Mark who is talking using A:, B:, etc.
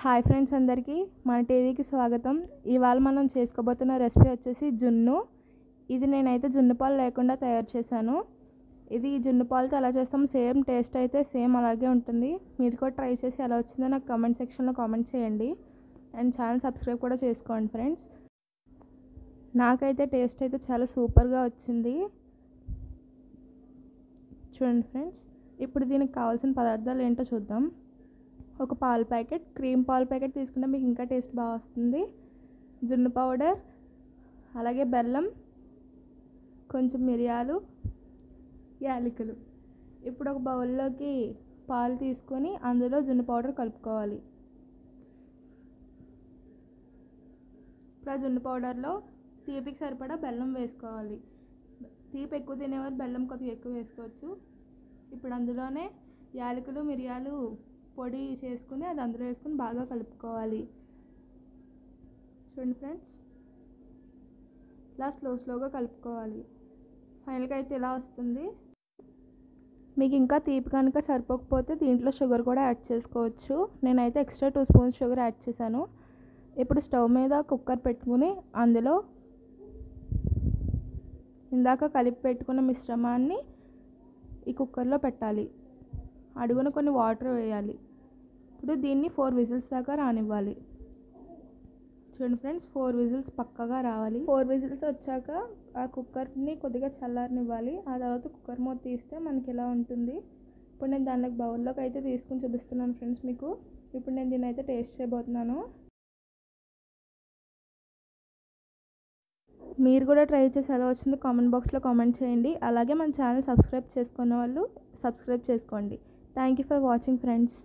A: Hi friends, అందరికీ మన టీవీకి స్వాగతం. ఇవాళ మనం చేసుకోబోతున్న రెసిపీ వచ్చేసి జున్ను. ఇది నేనైతే జున్ను పాలు లేకుండా తయారు చేశాను. ఇది జున్ను పాలతో ఎలా చేస్తాం, సేమ్ టేస్ట్ అయితే సేమ్ అలాగే ఉంటుంది. మీరు కూడా ట్రై చేసి ఎలా వచ్చిందో నాకు కామెంట్ సెక్షన్లో కామెంట్ చేయండి. అండ్ ఛానల్ సబ్స్క్రైబ్ కూడా చేసుకోండి ఫ్రెండ్స్. నాకైతే టేస్ట్ అయితే చాలా సూపర్గా వచ్చింది. చూడండి ఫ్రెండ్స్, ఇప్పుడు దీనికి కావాల్సిన పదార్థాలు ఏంటో చూద్దాం. ఒక పాల ప్యాకెట్, క్రీమ్ పాల ప్యాకెట్ తీసుకుంటే మీకు ఇంకా టేస్ట్ బాగా వస్తుంది. జున్ను పౌడర్, అలాగే బెల్లం, కొంచెం మిరియాలు, యాలకులు. ఇప్పుడు ఒక బౌల్లోకి పాలు తీసుకొని అందులో జున్ను పౌడర్ కలుపుకోవాలి. ఇప్పుడు ఆ జున్ను పౌడర్లో తీపికి సరిపడా బెల్లం వేసుకోవాలి. తీపి ఎక్కువ తినేవారు బెల్లం కొద్దిగా ఎక్కువ వేసుకోవచ్చు. ఇప్పుడు అందులోనే యాలకులు, మిరియాలు పొడి చేసుకుని అది అందులో వేసుకుని బాగా కలుపుకోవాలి. చూడండి ఫ్రెండ్స్, ఇలా స్లోగా కలుపుకోవాలి. ఫైనల్గా అయితే ఇలా వస్తుంది. మీకు ఇంకా తీపి కనుక సరిపోకపోతే దీంట్లో షుగర్ కూడా యాడ్ చేసుకోవచ్చు. నేనైతే ఎక్స్ట్రా 2 స్పూన్స్ షుగర్ యాడ్ చేశాను. ఇప్పుడు స్టవ్ మీద కుక్కర్ పెట్టుకుని అందులో ఇందాక కలిపి పెట్టుకున్న మిశ్రమాన్ని ఈ కుక్కర్లో పెట్టాలి. అడుగున కొన్ని వాటర్ వేయాలి. ఇప్పుడు దీన్ని 4 విజిల్స్ దాకా రానివ్వాలి. చూడండి ఫ్రెండ్స్, 4 విజిల్స్ పక్కగా రావాలి. 4 విజిల్స్ వచ్చాక ఆ కుక్కర్ని కొద్దిగా చల్లారనివ్వాలి. ఆ తర్వాత కుక్కర్ మూత తీస్తే మనకి ఇలా ఉంటుంది. ఇప్పుడు నేను దానికి బౌల్లోకి అయితే తీసుకుని చూపిస్తున్నాను ఫ్రెండ్స్ మీకు. ఇప్పుడు నేను దీన్ని అయితే టేస్ట్ చేయబోతున్నాను. మీరు కూడా ట్రై చేసి ఎలా వచ్చిందో కామెంట్ బాక్స్లో కామెంట్ చేయండి. అలాగే మన ఛానల్ సబ్స్క్రైబ్ చేసుకున్న వాళ్ళు సబ్స్క్రైబ్ చేసుకోండి. Thank you for watching friends.